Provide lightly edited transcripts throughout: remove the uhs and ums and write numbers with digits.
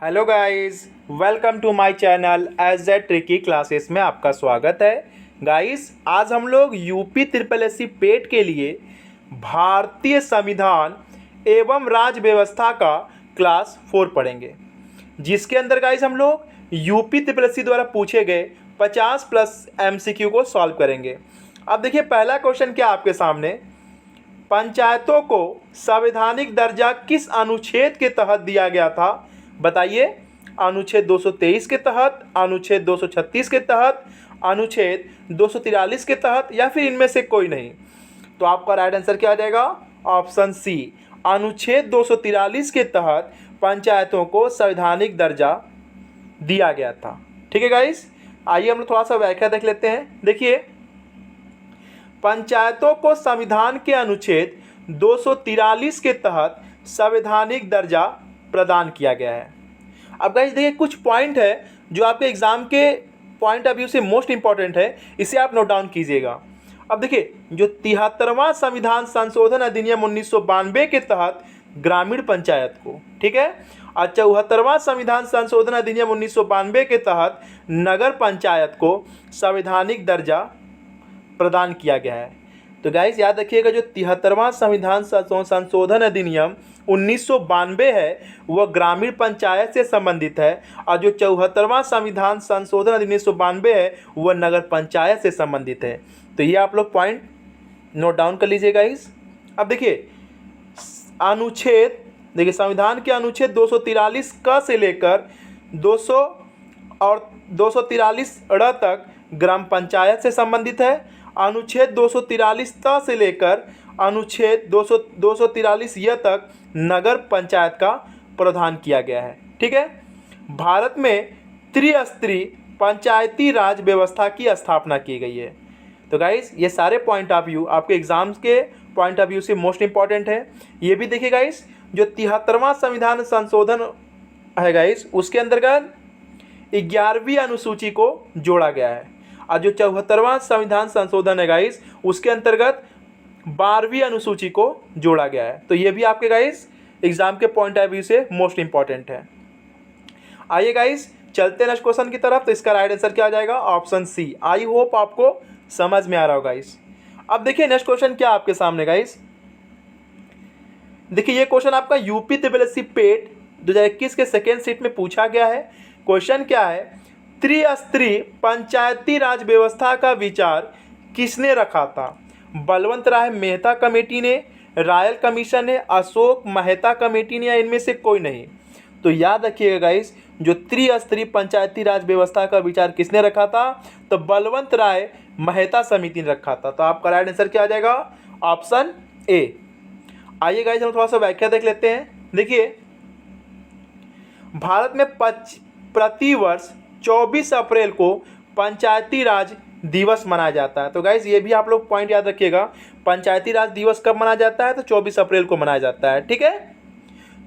Hello guys, welcome to my channel edge a tricky classes में आपका स्वागत है। गाइस, आज हम लोग UP triple S C PET के लिए भारतीय संविधान एवं राज्य व्यवस्था का क्लास 4 पढ़ेंगे, जिसके अंदर गाइस हम लोग यूपी ट्रिपल एस सी द्वारा पूछे गए 50 प्लस एमसीक्यू को सॉल्व करेंगे। अब देखिए, पहला क्वेश्चन क्या आपके सामने, पंचायतों को संवैधानिक दर्जा किस अनुच्छेद के तहत दिया गया था? बताइए। अनुच्छेद 223 के तहत, अनुच्छेद 236 के तहत, अनुच्छेद 243 के तहत, या फिर इनमें से कोई नहीं? तो आपका राइट आंसर क्या आ जाएगा? ऑप्शन सी, अनुच्छेद 243 के तहत पंचायतों को संवैधानिक दर्जा दिया गया था। ठीक है गाइस, आइए हम लोग थोड़ा सा व्याख्या देख लेते हैं। देखिए, पंचायतों को संविधान के अनुच्छेद 243 के तहत संवैधानिक दर्जा प्रदान किया गया है। अब गाइस देखिए, कुछ पॉइंट है जो आपके एग्जाम के पॉइंट ऑफ व्यू से मोस्ट इंपॉर्टेंट है, इसे आप नोट डाउन कीजिएगा। अब देखिए, जो 73वां संविधान संशोधन अधिनियम 1992 के तहत ग्रामीण पंचायत को, ठीक है, और 74वां संविधान संशोधन अधिनियम 1992 के तहत नगर पंचायत को संवैधानिक दर्जा प्रदान किया गया है। तो गाइस याद रखिएगा, जो 73वां संविधान संशोधन अधिनियम 1992 है वह ग्रामीण पंचायत से संबंधित है, और जो 74वां संविधान संशोधन अधिनियम 1992 है वह नगर पंचायत से संबंधित है। तो ये आप लोग पॉइंट नोट डाउन कर लीजिए गाइस। अब देखिए, संविधान के अनुच्छेद 243 क से लेकर 200 और 243 ड़ तक ग्राम पंचायत से संबंधित है। अनुच्छेद 243 त से लेकर अनुच्छेद 243 य तक नगर पंचायत का प्रावधान किया गया है। ठीक है, भारत में त्रिस्तरीय पंचायती राज व्यवस्था की स्थापना की गई है। तो गाइस, ये सारे पॉइंट ऑफ व्यू आपके एग्जाम्स के पॉइंट ऑफ व्यू से मोस्ट इंपॉर्टेंट है। ये भी देखिए गाइस, जो 73वां संविधान संशोधन है गाइस, उसके अंतर्गत 11वीं अनुसूची को जोड़ा गया है, और जो 74वां संविधान संशोधन है गाइस, उसके अंतर्गत 12वीं अनुसूची को जोड़ा गया है। तो ये भी आपके गाइस एग्जाम के पॉइंट ऑफ व्यू से मोस्ट इंपॉर्टेंट है। आइए गाइस, चलते हैं नेक्स्ट क्वेश्चन की तरफ। तो इसका राइट आंसर क्या आ जाएगा? Option C. आई होप आपको समझ में आ रहा हो गाइस। अब देखिए, नेक्स्ट क्वेश्चन क्या आपके सामने गाइस, देखिए ये क्वेश्चन आपका यूपी ट्रिपल एस सी पेट 2021 के सेकेंड सीट में पूछा गया है। क्वेश्चन क्या है, त्रिस्तरीय पंचायती राज व्यवस्था का विचार किसने रखा था? बलवंत राय मेहता कमेटी ने, रायल कमीशन ने, अशोक मेहता कमेटी ने, या इनमें से कोई नहीं? तो याद रखिएगा गाइस, जो त्रिस्तरीय पंचायती राज व्यवस्था का विचार किसने रखा था? तो बलवंत राय मेहता समिति ने रखा था। तो आपका राइट आंसर क्या आ जाएगा? Option A. आइए गाइस, हम थोड़ा सा व्याख्या देख लेते हैं। देखिए, भारत में प्रतिवर्ष 24 अप्रैल को पंचायती राज दिवस मनाया जाता है। तो गाइस ये भी आप लोग पॉइंट याद रखिएगा, पंचायती राज दिवस कब मनाया जाता है? तो 24 अप्रैल को मनाया जाता है। ठीक है,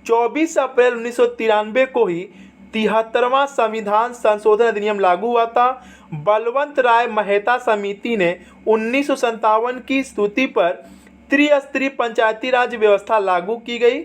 24 अप्रैल 1993 को ही 73वां संविधान संशोधन अधिनियम लागू हुआ था। बलवंत राय मेहता समिति ने 1957 की स्तुति पर त्रिस्तरीय पंचायती राज व्यवस्था लागू की गई।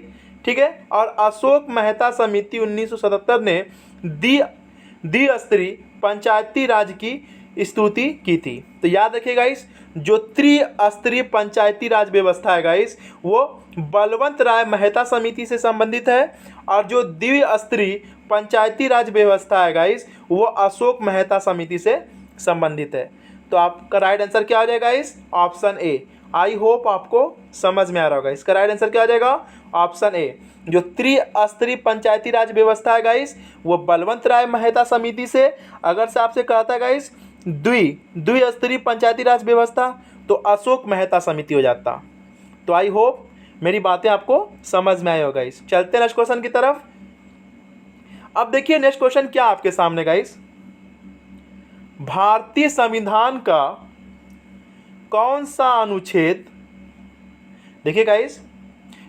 ठीक है, और अशोक मेहता समिति 1977 ने द्विस्तरीय पंचायती राज की स्तुति की थी। तो याद रखिए गाइस, जो त्रिस्तरीय पंचायती राज व्यवस्था है गाइस, वो बलवंत राय मेहता समिति से संबंधित है, और जो द्विस्तरीय पंचायती राज व्यवस्था है गाइस, वो अशोक मेहता समिति से संबंधित है। तो आपका राइट आंसर क्या आ जाएगा guys? Option A. I hope आपको समझ में आ रहा होगा। इसका राइट आंसर क्या आ जाएगा? Option A. जो त्रिस्तरीय पंचायती राज व्यवस्था है गाइस, वो बलवंत राय मेहता समिति से, अगर से आपसे कहता है गाइस द्विस्तरीय पंचायती राज व्यवस्था, तो अशोक मेहता समिति हो जाता। तो आई होप मेरी बातें आपको समझ में आई हो गाइस। चलते हैं नेक्स्ट क्वेश्चन की तरफ। अब देखिए, नेक्स्ट क्वेश्चन क्या आपके सामने गाइस, भारतीय संविधान का कौन सा अनुच्छेद, देखिए गाइस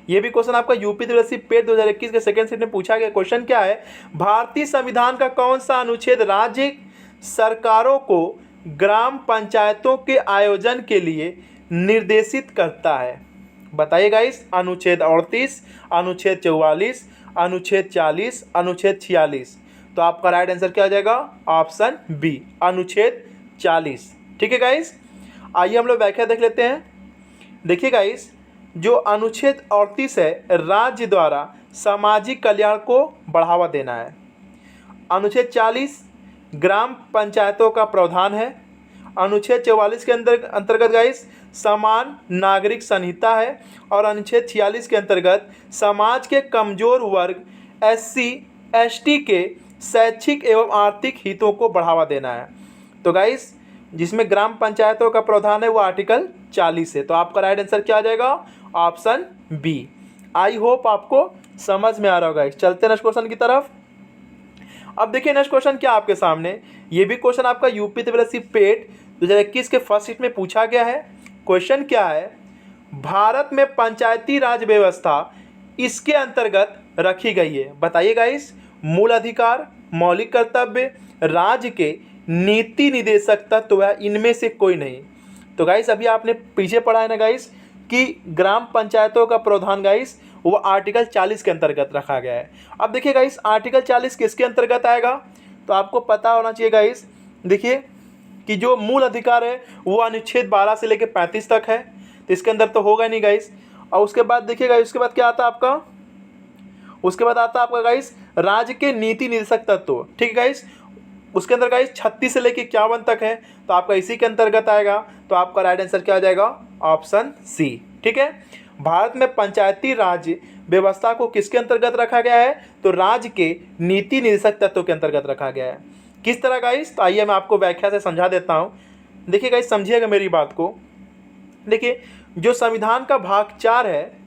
ये भी क्वेश्चन आपका यूपी ट्रिपल एस सी पेट 2021 के सेकंड सीट में पूछा गया। क्वेश्चन क्या है, भारतीय संविधान का कौन सा अनुच्छेद राज्य सरकारों को ग्राम पंचायतों के आयोजन के लिए निर्देशित करता है? बताइए गाइस, अनुच्छेद 38, अनुच्छेद 44, अनुच्छेद 40, अनुच्छेद 46। तो आपका राइट आंसर क्या हो जाएगा? ऑप्शन बी, अनुच्छेद 40। ठीक है गाइस, आइए हम लोग व्याख्या देख लेते हैं। देखिए गाइस, जो अनुच्छेद 38 है, राज्य द्वारा सामाजिक कल्याण को बढ़ावा देना है। अनुच्छेद 40 ग्राम पंचायतों का प्रावधान है। अनुच्छेद 44 के अंतर्गत गाइस समान नागरिक संहिता है। और अनुच्छेद 46 के अंतर्गत समाज के कमजोर वर्ग SC ST के शैक्षिक एवं आर्थिक हितों को बढ़ावा देना है। तो गाइस, जिसमें ग्राम पंचायतों का प्रावधान है वो आर्टिकल 40 है। तो आपका राइट आंसर क्या आ जाएगा? Option B. आई होप आपको समझ में आ रहा होगा। चलते हैं नेक्स्ट क्वेश्चन की तरफ। अब देखिए नेक्स्ट क्वेश्चन क्या आपके सामने, ये भी क्वेश्चन आपका यूपी TSS पेट 2021 के फर्स्ट शीट में पूछा गया है। क्वेश्चन क्या है? भारत में पंचायती राज व्यवस्था इसके अंतर्गत रखी गई है। बताइए गाइस, मूल अधिकार, मौलिक कर्तव्य, राज्य के नीति निदेशक तत्व है, इनमें से कोई नहीं। तो गाइस, अभी आपने पीछे पढ़ा है ना गाइस कि ग्राम पंचायतों का प्रावधान गाइस वो आर्टिकल 40 के अंतर्गत रखा गया है। अब देखिए गाइस, आर्टिकल 40 किसके अंतर्गत आएगा? तो आपको पता होना चाहिए गाइस, देखिए कि जो मूल अधिकार है वो अनुच्छेद 12 से लेकर 35 तक है, तो इसके अंदर तो होगा नहीं गाइस। और उसके बाद देखिए गाइस, उसके बाद क्या आता है आपका? उसके बाद आता है आपका गाइस राज्य के नीति निदेशक तत्व। ठीक है गाइस, उसके अंदर गाइस 36 से लेकर 51 तक है, तो आपका इसी के अंतर्गत आएगा। तो आपका राइट आंसर क्या आ जाएगा? Option C. ठीक है, भारत में पंचायती राज व्यवस्था को किसके अंतर्गत रखा गया है? तो राज्य के नीति निदेशक तत्व के अंतर्गत रखा गया है। किस तरह गाइस? तो आइए मैं आपको व्याख्या से समझा देता हूँ। देखिए गाइस, समझिएगा मेरी बात को। देखिए, जो संविधान का भाग 4 है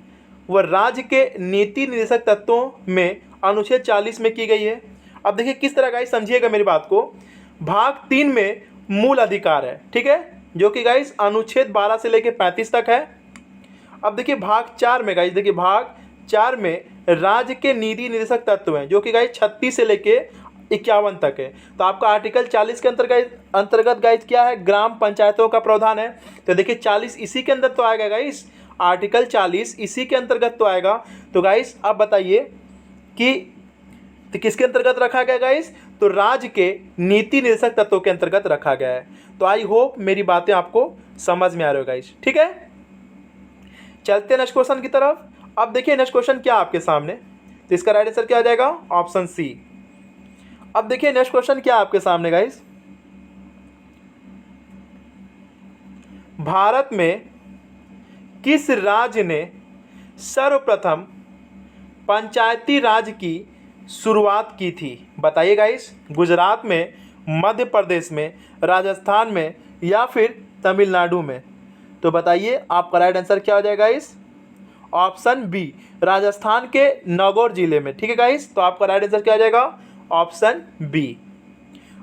वह राज्य के नीति निदेशक तत्वों में अनुच्छेद 40 में की गई है। अब देखिए किस तरह गाइस, समझिएगा मेरी बात को। भाग 3 में मूल अधिकार है, ठीक है, जो कि गाइस अनुच्छेद 12 से लेकर 35 तक है। अब देखिए भाग 4 में गाइस, देखिए भाग 4 में राज्य के नीति निदेशक तत्व हैं, जो कि गाइस 36 से लेके 51 तक है। तो आपका आर्टिकल 40 के अंतर्गत गाइस क्या है? ग्राम पंचायतों का प्रावधान है। तो देखिए 40 इसी के अंदर तो आएगा गाइस, आर्टिकल 40 इसी के अंतर्गत तो आएगा। तो गाइस आप बताइए कि तो किसके अंतर्गत रखा गया गाइस? तो राज्य के नीति निदेशक तत्वों के अंतर्गत रखा गया है। तो आई होप मेरी बातें आपको समझ में आ रही हो गाइस। ठीक है, चलते हैं नेक्स्ट क्वेश्चन की तरफ। अब देखिए नेक्स्ट क्वेश्चन क्या आपके सामने, तो इसका राइट आंसर क्या आ जाएगा? Option C. अब देखिए नेक्स्ट क्वेश्चन क्या आपके सामने गाइस, भारत में किस राज्य ने सर्वप्रथम पंचायती राज की शुरुआत की थी? बताइए गाइस, गुजरात में, मध्य प्रदेश में, राजस्थान में या फिर तमिलनाडु में? तो बताइए आपका राइट आंसर क्या हो जाएगा गाइस? ऑप्शन बी, राजस्थान के नागौर जिले में। ठीक है गाइस, तो आपका राइट आंसर क्या हो जाएगा? Option B.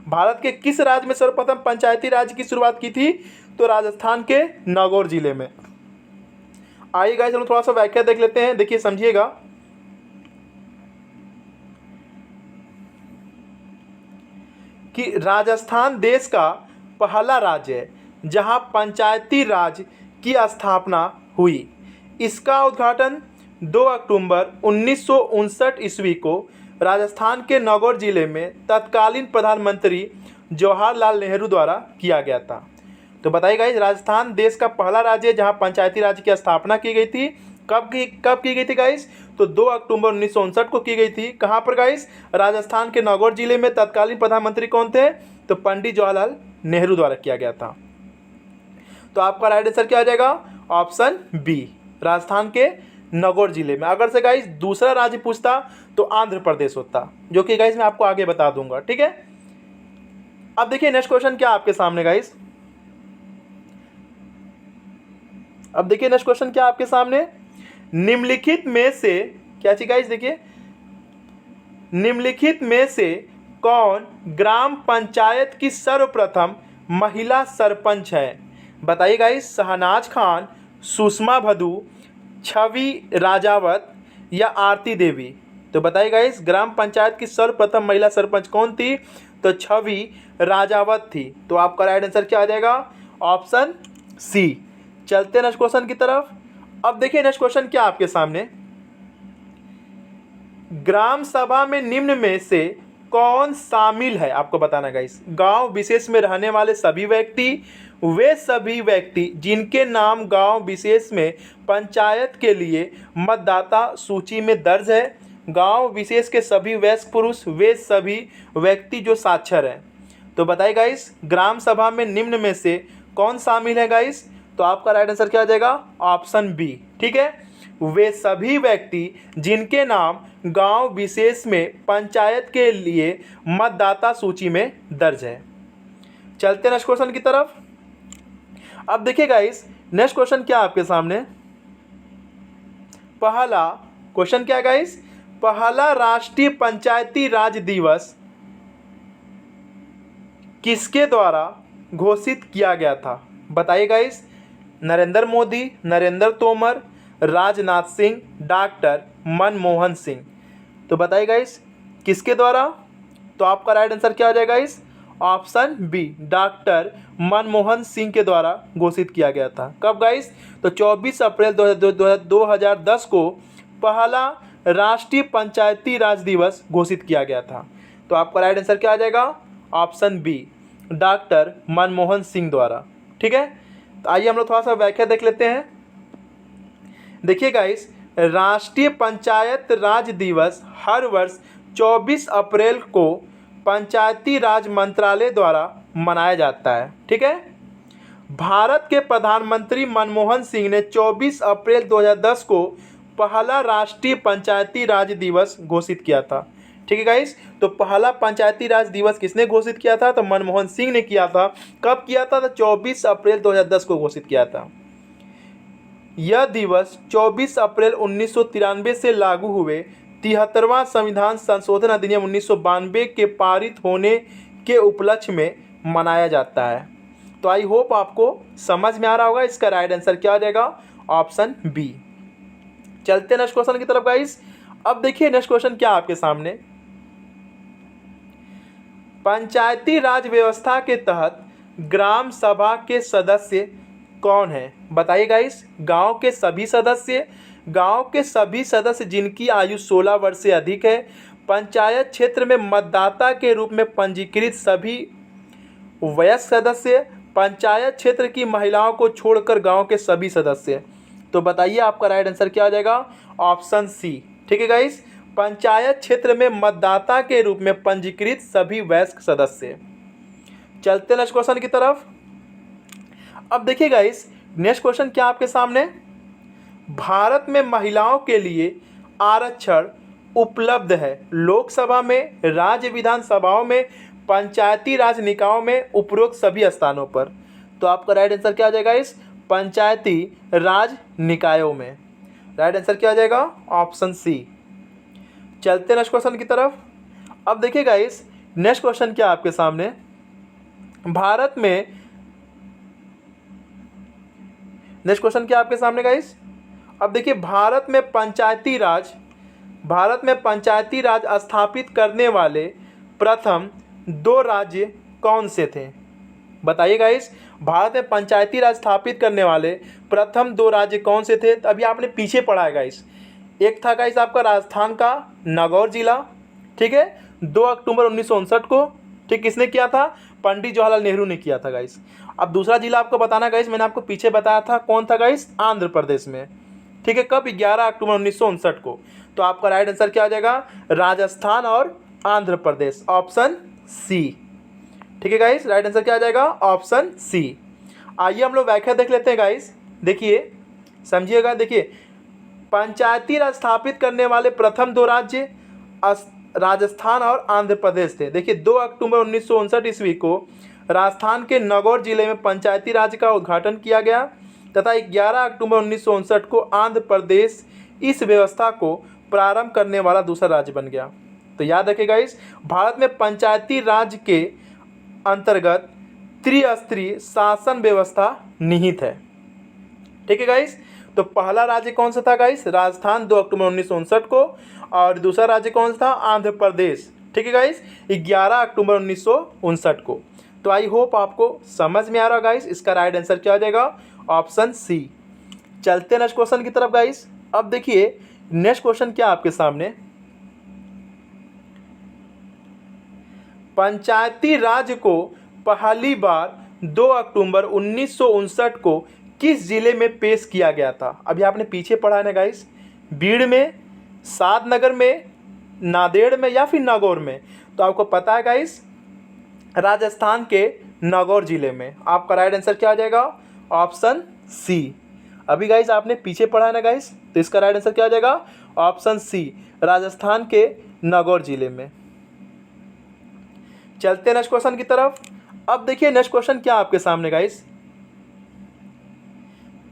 भारत के किस राज्य में सर्वप्रथम पंचायती राज की शुरुआत की थी? तो राजस्थान के नागौर जिले में। आइए गाइस हम थोड़ा सा व्याख्या देख लेते हैं। देखिए समझिएगा कि राजस्थान देश का पहला राज्य है जहां पंचायती राज की स्थापना हुई। इसका उद्घाटन 2 अक्टूबर 1959 ईस्वी को राजस्थान के नागौर जिले में तत्कालीन प्रधानमंत्री जवाहरलाल नेहरू द्वारा किया गया था। तो बताइए गाइस, राजस्थान देश का पहला राज्य है जहां पंचायती राज की स्थापना की गई थी। कब की गई थी गाइस? तो 2 अक्टूबर 1959 को की गई थी। कहां पर गाइस? राजस्थान के नागौर जिले में। तत्कालीन प्रधानमंत्री कौन थे? तो पंडित जवाहरलाल नेहरू द्वारा किया गया था। तो आपका राइट आंसर क्या आ जाएगा? ऑप्शन बी, राजस्थान के नागौर जिले में। अगर से गाइस दूसरा राज्य पूछता तो आंध्र प्रदेश होता, जो कि गाइस मैं आपको आगे बता दूंगा। ठीक है, अब देखिए नेक्स्ट क्वेश्चन क्या आपके सामने गाइस। अब देखिए नेक्स्ट क्वेश्चन क्या आपके सामने, निम्नलिखित में से क्या चीज गाइस, देखिए निम्नलिखित में से कौन ग्राम पंचायत की सर्वप्रथम महिला सरपंच है? बताइए गाइस, शहनाज खान, सुषमा भदू, छवि राजावत या आरती देवी? तो बताइए गाइस, ग्राम पंचायत की सर्वप्रथम महिला सरपंच कौन थी? तो छवि राजावत थी। तो आपका राइट आंसर क्या आ जाएगा? Option C. चलते नेक्स्ट क्वेश्चन की तरफ। अब देखिए नेक्स्ट क्वेश्चन क्या आपके सामने, ग्राम सभा में निम्न में से कौन शामिल है, आपको बताना गाइस। गांव विशेष में रहने वाले सभी व्यक्ति, वे सभी व्यक्ति जिनके नाम गांव विशेष में पंचायत के लिए मतदाता सूची में दर्ज है। गांव विशेष के सभी वयस्क पुरुष, वे सभी व्यक्ति जो साक्षर हैं। तो बताइए गाइस, ग्राम सभा में निम्न में से कौन शामिल है गाइस। तो आपका राइट आंसर क्या आ जाएगा, ऑप्शन बी। ठीक है, वे सभी व्यक्ति जिनके नाम गांव विशेष में पंचायत के लिए मतदाता सूची में दर्ज है। चलते हैं नेक्स्ट क्वेश्चन की तरफ। अब देखिए गाइस, नेक्स्ट क्वेश्चन क्या आपके सामने। पहला क्वेश्चन क्या है गाइस, पहला राष्ट्रीय पंचायती राज दिवस किसके द्वारा घोषित किया गया था। बताइए गाइस, नरेंद्र मोदी, नरेंद्र तोमर, राजनाथ सिंह, डॉक्टर मनमोहन सिंह। तो बताइए गाइस किसके द्वारा। तो आपका राइट आंसर क्या आ जाएगा guys, option B, doctor Manmohan Singh के द्वारा घोषित किया गया था। कब गाइस, तो 24 अप्रैल 2010 को पहला राष्ट्रीय पंचायती राज दिवस घोषित किया गया था। तो आपका राइट आंसर क्या आ जाएगा, option B, doctor Manmohan Singh द्वारा। ठीक है, तो आइए हम लोग थोड़ा सा व्याख्या देख लेते हैं। देखिए गाइस, राष्ट्रीय पंचायत राज दिवस हर वर्ष 24 अप्रैल को पंचायती राज मंत्रालय द्वारा मनाया जाता है। ठीक है, भारत के प्रधानमंत्री मनमोहन सिंह ने 24 अप्रैल 2010 को पहला राष्ट्रीय पंचायती राज दिवस घोषित किया था। ठीक है गाइस, तो पहला पंचायती राज दिवस किसने घोषित किया था, तो मनमोहन सिंह ने किया था। कब किया था, तो 24 अप्रैल 2010 को घोषित किया था। यह दिवस 24 अप्रैल 1993 से लागू हुए 73वां संविधान संशोधन अधिनियम 1992 के पारित होने के उपलक्ष्य में मनाया जाता है। तो आई होप आपको समझ में आ रहा होगा। इसका राइट आंसर क्या आ जाएगा, ऑप्शन बी। चलते नेक्स्ट क्वेश्चन की तरफ गाइस। अब देखिए नेक्स्ट क्वेश्चन क्या आपके सामने। पंचायती राज व्यवस्था के तहत ग्राम सभा के सदस्य कौन है। बताइए गाइस, गांव के सभी सदस्य जिनकी आयु 16 वर्ष से अधिक है, पंचायत क्षेत्र में मतदाता के रूप में पंजीकृत सभी वयस्क सदस्य, पंचायत क्षेत्र की महिलाओं को छोड़कर गांव के सभी सदस्य। तो बताइए आपका राइट आंसर क्या आ जाएगा, ऑप्शन सी। ठीक है गाइस, पंचायत क्षेत्र में मतदाता के रूप में पंजीकृत सभी वयस्क सदस्य। चलते नेक्स्ट क्वेश्चन की तरफ। अब देखिए गाइस, नेक्स्ट क्वेश्चन क्या आपके सामने। भारत में महिलाओं के लिए आरक्षण उपलब्ध है लोकसभा में, राज्य विधानसभाओं में, पंचायती राज निकायों में, उपरोक्त सभी स्थानों पर। तो आपका राइट आंसर क्या आ जाएगा इस पंचायती राज निकायों में। राइट आंसर क्या आ जाएगा, ऑप्शन सी। चलते नेक्स्ट क्वेश्चन की तरफ। अब देखिए गाइस, नेक्स्ट क्वेश्चन क्या आपके सामने। भारत में नेक्स्ट क्वेश्चन क्या आपके सामने गाइस। अब देखिए, भारत में पंचायती राज स्थापित करने वाले प्रथम 2 राज्य कौन से थे। बताइए गाइस, भारत में पंचायती राज स्थापित करने वाले प्रथम 2 राज्य कौन से थे। अभी आपने पीछे पढ़ा है गाइस। एक था गाइस आपका राजस्थान का नागौर जिला, ठीक है, 2 अक्टूबर 1959 को, ठीक, किसने किया था, पंडित जवाहरलाल नेहरू ने किया था गाइस। अब दूसरा जिला आपको बताना गाइस, मैंने आपको पीछे बताया था, कौन था गाइस, आंध्र प्रदेश में, ठीक है, कब, 11 अक्टूबर 1959 को। तो आपका राइट आंसर क्या आ जाएगा, राजस्थान और आंध्र प्रदेश, ऑप्शन सी। ठीक है गाइस, राइट आंसर क्या आ जाएगा, ऑप्शन सी। आइए हम लोग व्याख्या देख लेते हैं गाइस। देखिए समझिएगा, देखिए पंचायती राज स्थापित करने वाले प्रथम 2 राज्य राजस्थान और आंध्र प्रदेश थे। देखिए 2 अक्टूबर 1959 ईस्वी को राजस्थान के नागौर जिले में पंचायती राज का उद्घाटन किया गया तथा 11 अक्टूबर 1959 को आंध्र प्रदेश इस व्यवस्था को प्रारंभ करने वाला दूसरा राज्य बन गया। तो याद रखिएगा इस भारत में पंचायती राज के अंतर्गत त्रिस्तरीय शासन व्यवस्था निहित है। ठीक है गाइस, तो पहला राज्य कौन सा था गाइस, राजस्थान 2 अक्टूबर 1959 को, और दूसरा राज्य कौन सा था, आंध्र प्रदेश, ठीक है गाइस, 11 अक्टूबर 1959 को। तो आई होप आपको समझ में आ रहा गाइस। इसका राइट आंसर क्या आ जाएगा, ऑप्शन सी। चलते नेक्स्ट क्वेश्चन की तरफ गाइस। अब देखिए नेक्स्ट क्वेश्चन क्या आपके सामने। पंचायती राज को पहली बार 2 अक्टूबर 1959 को किस जिले में पेश किया गया था? अभी आपने पीछे पढ़ा है ना गाइस, बीड़ में, सादनगर में, नांदेड़ में या फिर नागौर में। तो आपको पता है गाइस, राजस्थान के नागौर जिले में। आपका राइट आंसर क्या आ जाएगा? Option C. अभी गाइस आपने पीछे पढ़ा है ना गाइस, तो इसका राइट आंसर क्या आ जाएगा? ऑप्शन सी, राजस्थान के नागौर जिले में। चलते हैं नेक्स्ट क्वेश्चन की तरफ। अब देखिए नेक्स्ट क्वेश्चन क्या आपके सामने गाइस,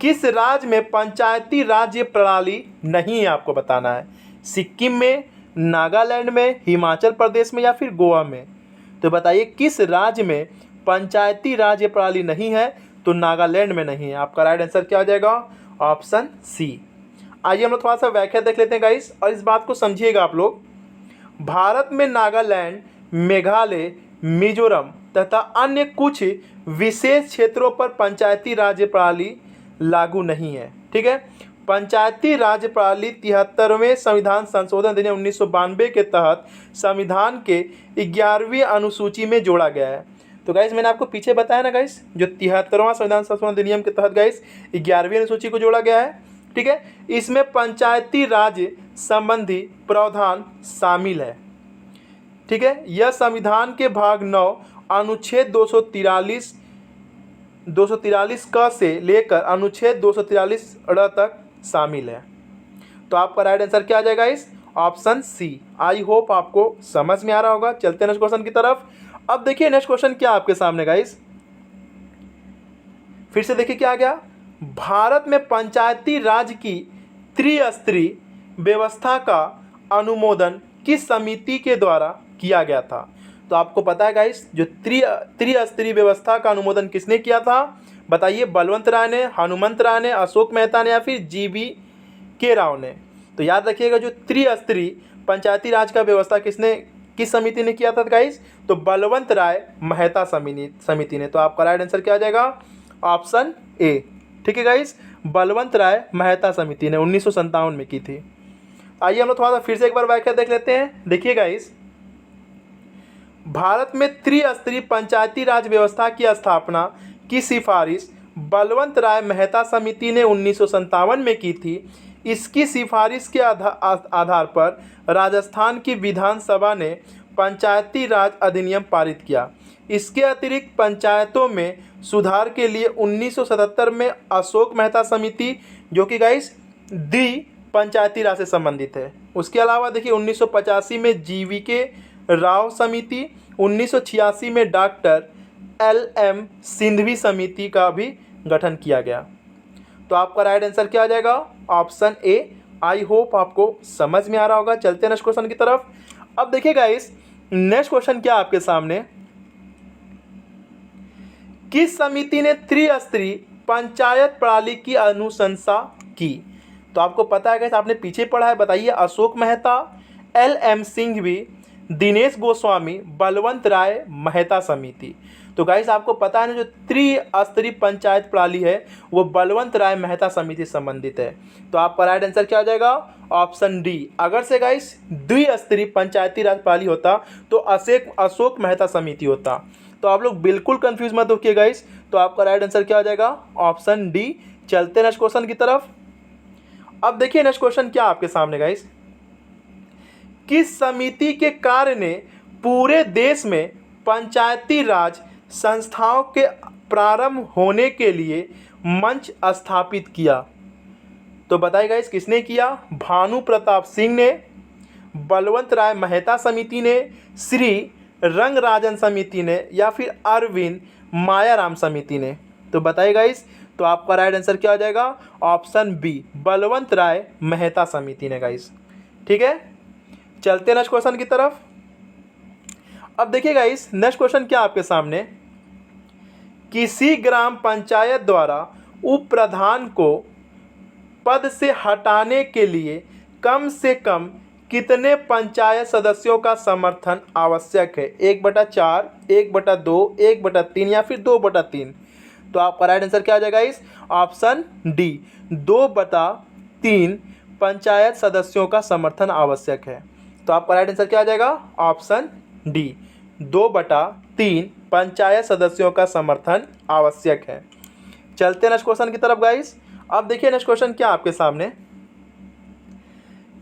किस राज्य में पंचायती राज्य प्रणाली नहीं है आपको बताना है। सिक्किम में, नागालैंड में, हिमाचल प्रदेश में या फिर गोवा में। तो बताइए किस राज्य में पंचायती राज्य प्रणाली नहीं है? तो नागालैंड में नहीं है। आपका राइट आंसर क्या आ जाएगा? Option C. आइए हम लोग थोड़ा सा व्याख्या देख लेते हैं गाइस, और इस बात को समझिएगा आप लोग। भारत में नागालैंड, मेघालय, मिजोरम तथा अन्य कुछ विशेष क्षेत्रों पर पंचायती राज्य प्रणाली लागू नहीं है। ठीक है, पंचायती राज्य प्रणाली 73वें संविधान संशोधन अधिनियम 1992 के तहत संविधान के 11वीं अनुसूची में जोड़ा गया है। तो गाइस मैंने आपको पीछे बताया ना गाइस, जो 73वां संविधान संशोधन अधिनियम के तहत गाइस 11वीं अनुसूची को जोड़ा गया है। ठीक है, इसमें पंचायती राज संबंधी प्रावधान शामिल है। ठीक है, यह संविधान के भाग 9 अनुच्छेद 243 क से लेकर अनुच्छेद 243 अ तक शामिल है। तो आपका राइट आंसर क्या आ जाएगा? इस ऑप्शन सी। आई होप आपको समझ में आ रहा होगा। चलते हैं नेक्स्ट क्वेश्चन की तरफ। अब देखिए नेक्स्ट क्वेश्चन क्या आपके सामने गाइस, फिर से देखिए क्या आ गया। भारत में पंचायती राज की त्रिस्तरीय व्यवस्था का अनुमोदन किस समिति के द्वारा किया गया था? तो आपको पता है गाइस, जो त्रिस्तरीय व्यवस्था का अनुमोदन किसने किया था? बताइए, बलवंत राय ने, हनुमंत राय ने, अशोक मेहता ने या फिर GV राव ने। तो याद रखिएगा, जो त्रिस्तरीय पंचायती राज का व्यवस्था किस समिति ने किया था गाइस? तो बलवंत राय मेहता समिति ने। तो आपका राइट आंसर क्या आ जाएगा? Option A. ठीक है गाइस, बलवंत राय मेहता समिति ने 1957 में की थी। आइए हम लोग थोड़ा सा फिर से एक बार व्याख्या देख लेते हैं। देखिए गाइस, भारत में त्रिस्तरीय पंचायती राज व्यवस्था की स्थापना की सिफारिश बलवंत राय मेहता समिति ने 1957 में की थी। इसकी सिफारिश के आधार पर राजस्थान की विधानसभा ने पंचायती राज अधिनियम पारित किया। इसके अतिरिक्त पंचायतों में सुधार के लिए 1977 में अशोक मेहता समिति, जो कि गाइस द्वि पंचायती राज से संबंधित है। उसके अलावा देखिए 1985 में GV राव समिति, 1986 में डॉक्टर LM सिंघवी समिति का भी गठन किया गया। तो आपका राइट आंसर क्या आ जाएगा? Option A. आई होप आपको समझ में आ रहा होगा। चलते हैं नेक्स्ट क्वेश्चन की तरफ। अब देखिए गाइस, नेक्स्ट क्वेश्चन क्या आपके सामने, किस समिति ने त्रिस्तरीय पंचायत प्रणाली की अनुशंसा की? तो आपको पता है गाइस, आपने पीछे पढ़ा है। बताइए, अशोक मेहता, LM सिंघवी, दिनेश गोस्वामी, बलवंत राय मेहता समिति। तो गाइस आपको पता है ना, जो त्रिस्तरीय पंचायत प्रणाली है वो बलवंत राय मेहता समिति से संबंधित है। तो आपका राइट आंसर क्या आ जाएगा? Option D. अगर से गाइस द्विस्तरीय पंचायती राज प्रणाली होता तो अशोक मेहता समिति होता। तो आप लोग बिल्कुल कंफ्यूज मत होइए गाइस। तो आपका राइट आंसर क्या आ जाएगा? Option D. चलते नेक्स्ट क्वेश्चन की तरफ। अब देखिए नेक्स्ट क्वेश्चन क्या आपके सामने गाइस, किस समिति के कार्य ने पूरे देश में पंचायती राज संस्थाओं के प्रारंभ होने के लिए मंच स्थापित किया? तो बताइए गाइस, किसने किया? भानु प्रताप सिंह ने, बलवंत राय मेहता समिति ने, श्री रंगराजन समिति ने या फिर अरविंद मायाराम समिति ने। तो बताइए गाइस, तो आपका राइट आंसर क्या आ जाएगा? ऑप्शन बी, बलवंत राय मेहता समिति ने गाइस। ठीक है, चलते नेक्स्ट क्वेश्चन की तरफ। अब देखिए गाइस, नेक्स्ट क्वेश्चन क्या आपके सामने, किसी ग्राम पंचायत द्वारा उप प्रधान को पद से हटाने के लिए कम से कम कितने पंचायत सदस्यों का समर्थन आवश्यक है? 1/4, 1/2, 1/3 या फिर 2/3। तो आपका राइट आंसर क्या आ जाएगा? इस ऑप्शन डी, 2/3 पंचायत सदस्यों का समर्थन आवश्यक है। तो आपका राइट आंसर क्या आ जाएगा? Option D. 2/3 पंचायत सदस्यों का समर्थन आवश्यक है। चलते हैं नेक्स्ट क्वेश्चन की तरफ गाइस। अब देखिए नेक्स्ट क्वेश्चन क्या आपके सामने,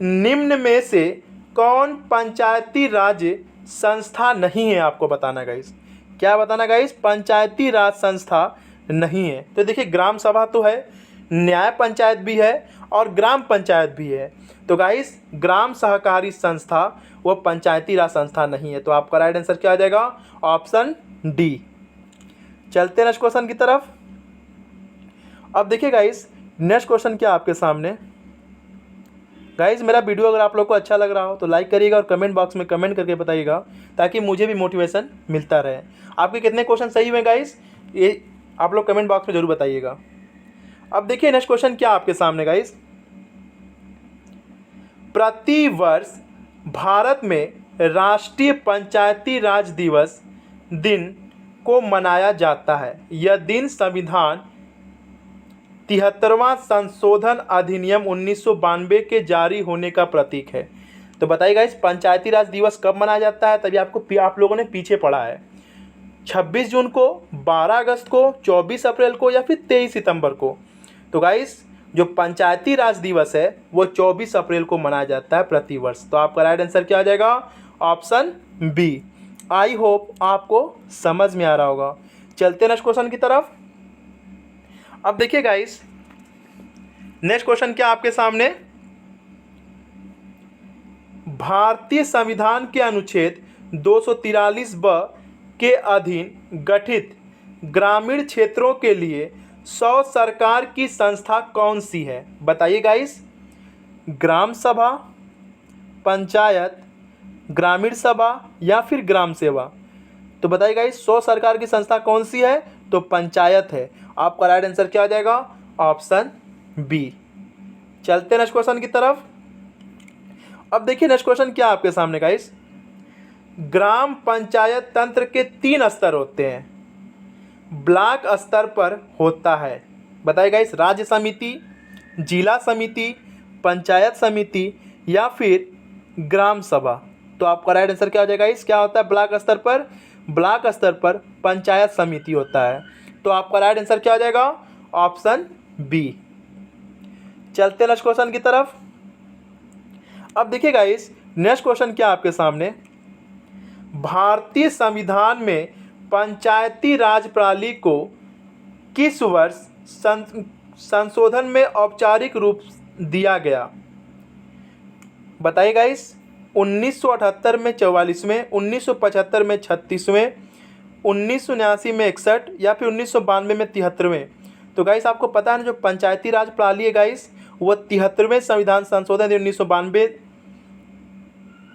निम्न में से कौन पंचायती राज संस्था नहीं है, आपको बताना गाइस। क्या बताना गाइस, पंचायती राज संस्था नहीं है। तो देखिए ग्राम सभा तो है, न्याय पंचायत भी है और ग्राम पंचायत भी है। तो गाइस ग्राम सहकारी संस्था वो पंचायती राज संस्था नहीं है। तो आपका राइट आंसर क्या आ जाएगा, ऑप्शन डी। चलते हैं नेक्स्ट क्वेश्चन की तरफ। अब देखिए गाइस नेक्स्ट क्वेश्चन क्या आपके सामने। गाइस मेरा वीडियो अगर आप लोग को अच्छा लग रहा हो तो लाइक करिएगा और कमेंट बॉक्स में कमेंट करके बताइएगा, ताकि मुझे भी मोटिवेशन मिलता रहे। आपके कितने क्वेश्चन सही हुए गाइस, ये आप लोग कमेंट बॉक्स में जरूर बताइएगा। अब देखिए नेक्स्ट क्वेश्चन क्या आपके सामने गाइस, प्रति वर्ष भारत में राष्ट्रीय पंचायती राज दिवस दिन को मनाया जाता है। यह दिन संविधान 73वां संशोधन अधिनियम 1992 के जारी होने का प्रतीक है। तो बताइए गाइस पंचायती राज दिवस कब मनाया जाता है, तभी आप लोगों ने पीछे पढ़ा है। 26 जून को, 12 अगस्त को, 24 अप्रैल को या फिर 23 सितंबर को। तो गाइस जो पंचायती राज दिवस है वो 24 अप्रैल को मनाया जाता है प्रतिवर्ष। तो आपका राइट आंसर क्या आ जाएगा, ऑप्शन बी। आई होप आपको समझ में आ रहा होगा। चलते नेक्स्ट क्वेश्चन की तरफ। अब देखिए गाइस नेक्स्ट क्वेश्चन क्या आपके सामने, भारतीय संविधान के अनुच्छेद 243(ब) के अधीन गठित ग्रामीण क्षेत्रों के लिए 100 सरकार की संस्था कौन सी है। बताइए गाइस, ग्राम सभा, पंचायत, ग्रामीण सभा या फिर ग्राम सेवा। तो बताइए गाइस 100 सरकार की संस्था कौन सी है, तो पंचायत है। आपका राइट आंसर क्या आ जाएगा, ऑप्शन बी। चलते नेक्स्ट क्वेश्चन की तरफ। अब देखिए नेक्स्ट क्वेश्चन क्या आपके सामने गाइस, ग्राम पंचायत तंत्र के 3 स्तर होते हैं, ब्लॉक स्तर पर होता है। बताइए गाइस, राज्य समिति, जिला समिति, पंचायत समिति या फिर ग्राम सभा। तो आपका राइट आंसर क्या हो जाएगा गाइस, क्या होता है ब्लॉक स्तर पर, ब्लॉक स्तर पर पंचायत समिति होता है। तो आपका राइट आंसर क्या हो जाएगा, ऑप्शन बी। चलते नेक्स्ट क्वेश्चन की तरफ। अब देखिए गाइस नेक्स्ट क्वेश्चन क्या आपके सामने, भारतीय संविधान में पंचायती राज प्रणाली को किस वर्ष संशोधन में औपचारिक रूप दिया गया। बताइए गाइस, 1978 में 44वें, 1975 में 36वें, 1979 में 61 या फिर 1992 में 73वें। तो गाइस आपको पता है ना, जो पंचायती राज प्रणाली है गाइस वो 73वें संविधान संशोधन 1992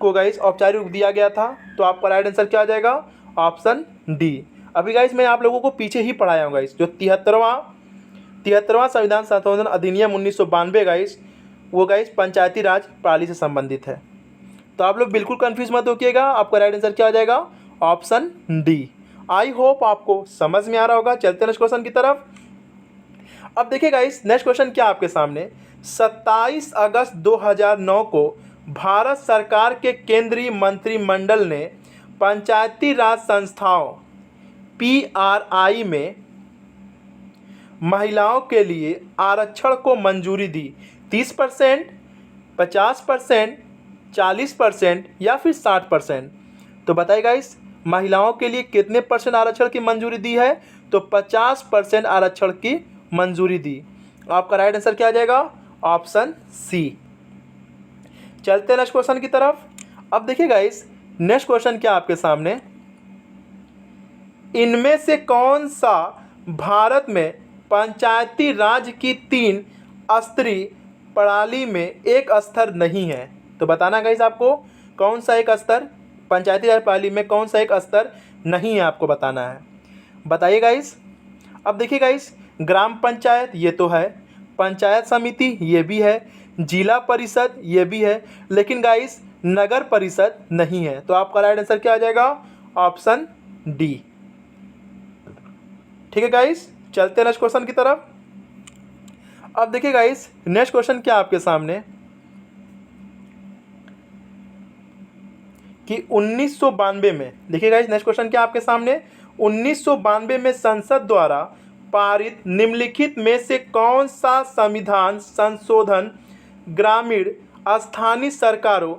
को गाइस औपचारिक रूप दिया गया था। तो आपका राइट आंसर क्या आ जाएगा, ऑप्शन डी। अभी गाइस मैं आप लोगों को पीछे ही पढ़ाया हूँ गाइस, जो 73वां संविधान संशोधन अधिनियम 1992 गाइस वो गाइस पंचायती राज प्रणाली से संबंधित है। तो आप लोग बिल्कुल कंफ्यूज मत होइएगा, आपका राइट आंसर क्या आ जाएगा, ऑप्शन डी। आई होप आपको समझ में आ रहा होगा। चलते नेक्स्ट क्वेश्चन की तरफ। अब देखिए गाइस नेक्स्ट क्वेश्चन क्या आपके सामने, 27 अगस्त 2009 को भारत सरकार के केंद्रीय मंत्रिमंडल ने पंचायती राज संस्थाओं PRI में महिलाओं के लिए आरक्षण को मंजूरी दी। 30%, 50%, 40% या फिर 60%। तो बताइए गाइस महिलाओं के लिए कितने परसेंट आरक्षण की मंजूरी दी है, तो 50% आरक्षण की मंजूरी दी। आपका राइट आंसर क्या आ जाएगा, ऑप्शन सी। चलते नेक्स्ट क्वेश्चन की तरफ। अब देखिए गाइस नेक्स्ट क्वेश्चन क्या आपके सामने, इनमें से कौन सा भारत में पंचायती राज की 3 स्तरीय प्रणाली में एक स्तर नहीं है। तो बताना गाइस आपको कौन सा एक स्तर, पंचायती राज प्रणाली में कौन सा एक स्तर नहीं है, आपको बताना है। बताइए गाइस। अब देखिए गाइस ग्राम पंचायत ये तो है, पंचायत समिति ये भी है, जिला परिषद ये भी है, लेकिन गाइस नगर परिषद नहीं है। तो आपका राइट आंसर क्या आ जाएगा, ऑप्शन डी। ठीक है गाइस, चलते हैं नेक्स्ट क्वेश्चन की तरफ। अब देखिए गाइस नेक्स्ट क्वेश्चन क्या आपके सामने, कि 1992 में, देखिए गाइस नेक्स्ट क्वेश्चन क्या आपके सामने, 1992 में संसद द्वारा पारित निम्नलिखित में से कौन सा संविधान संशोधन ग्रामीण स्थानीय सरकारों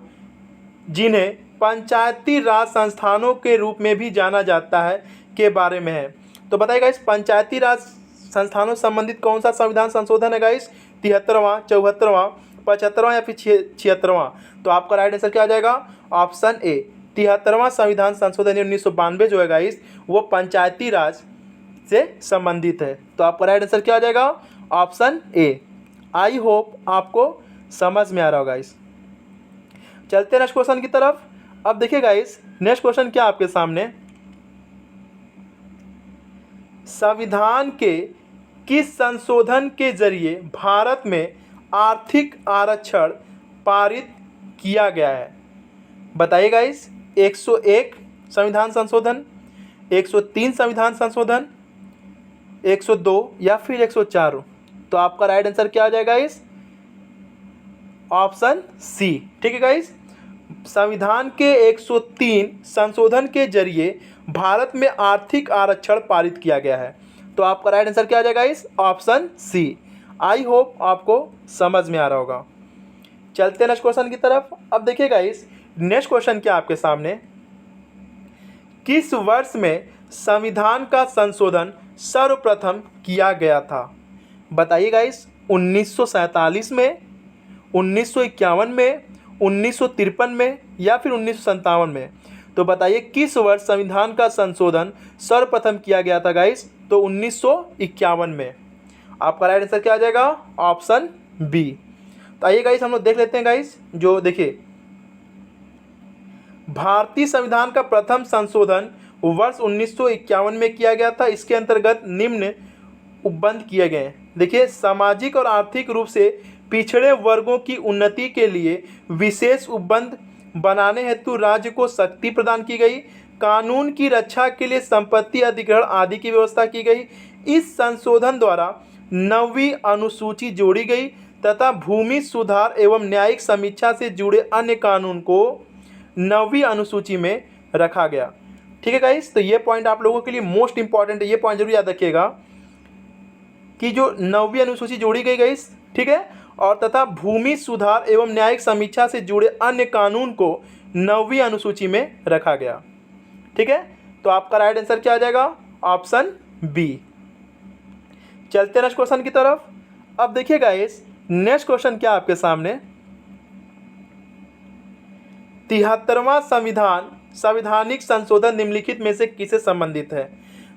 जिन्हें पंचायती राज संस्थानों के रूप में भी जाना जाता है के बारे में है? तो बताइए गाइस, पंचायती राज संस्थानों संबंधित कौन सा संविधान संशोधन है गाइस? 73वां, 74वां, 75वां या फिर 76वां? तो आपका राइट आंसर क्या आ जाएगा? ऑप्शन ए, 73वां संविधान संशोधन 1992 जो है गाइस वो पंचायती राज से संबंधित है। तो आपका राइट आंसर क्या आ जाएगा? Option A. आई होप आपको समझ में आ रहा होगा गाइस। चलते हैं नेक्स्ट क्वेश्चन की तरफ। अब देखिए गाइस नेक्स्ट क्वेश्चन क्या आपके सामने, संविधान के किस संशोधन के जरिए भारत में आर्थिक आरक्षण पारित किया गया है? बताइए गाइस, 101 संविधान संशोधन, 103 संविधान संशोधन, 102 या फिर 104? तो आपका राइट आंसर क्या आ जाएगा गाइस? Option C. ठीक है गाइस, संविधान के 103 संशोधन के जरिए भारत में आर्थिक आरक्षण पारित किया गया है। तो आपका राइट आंसर क्या आ जाएगा guys? Option C. I hope आपको समझ में आ रहा होगा। चलते हैं नेक्स्ट क्वेश्चन की तरफ। अब देखिए गाइस नेक्स्ट क्वेश्चन क्या आपके सामने, किस वर्ष में संविधान का संशोधन सर्वप्रथम किया गया था? बताइए गाइस, 1947 में, 1951 में, 1953 में या फिर 1957 में? तो बताइए किस वर्ष संविधान का संशोधन सर्वप्रथम किया गया था गाइस? तो 1951 में। आपका राइट आंसर क्या आ जाएगा? Option B. तो आइए गाइस हम लोग देख लेते हैं गाइस, जो देखिए भारतीय संविधान का प्रथम संशोधन वर्ष 1951 में किया गया था। इसके अंतर्गत निम्न उपबंध किए गए। देखिए, सामाजिक और आर्थिक रूप से पिछड़े वर्गों की उन्नति के लिए विशेष उपबंध बनाने हेतु राज्य को शक्ति प्रदान की गई। कानून की रक्षा के लिए संपत्ति अधिग्रहण आदि की व्यवस्था की गई। इस संशोधन द्वारा 9वीं अनुसूची जोड़ी गई तथा भूमि सुधार एवं न्यायिक समीक्षा से जुड़े अन्य कानून को 9वीं अनुसूची में रखा गया। ठीक है गाइस, तो ये पॉइंट आप लोगों के लिए मोस्ट इंपॉर्टेंट है, ये पॉइंट जरूर याद रखिएगा कि जो 9वीं अनुसूची जोड़ी गई गाइस, ठीक है, और तथा भूमि सुधार एवं न्यायिक समीक्षा से जुड़े अन्य कानून को 9वीं अनुसूची में रखा गया। ठीक है, तो आपका राइट आंसर क्या आ जाएगा? Option B. चलते नेक्स्ट क्वेश्चन की तरफ। अब देखिए गाइस नेक्स्ट क्वेश्चन क्या आपके सामने, 73वां संवैधानिक संशोधन निम्नलिखित में से किससे संबंधित है?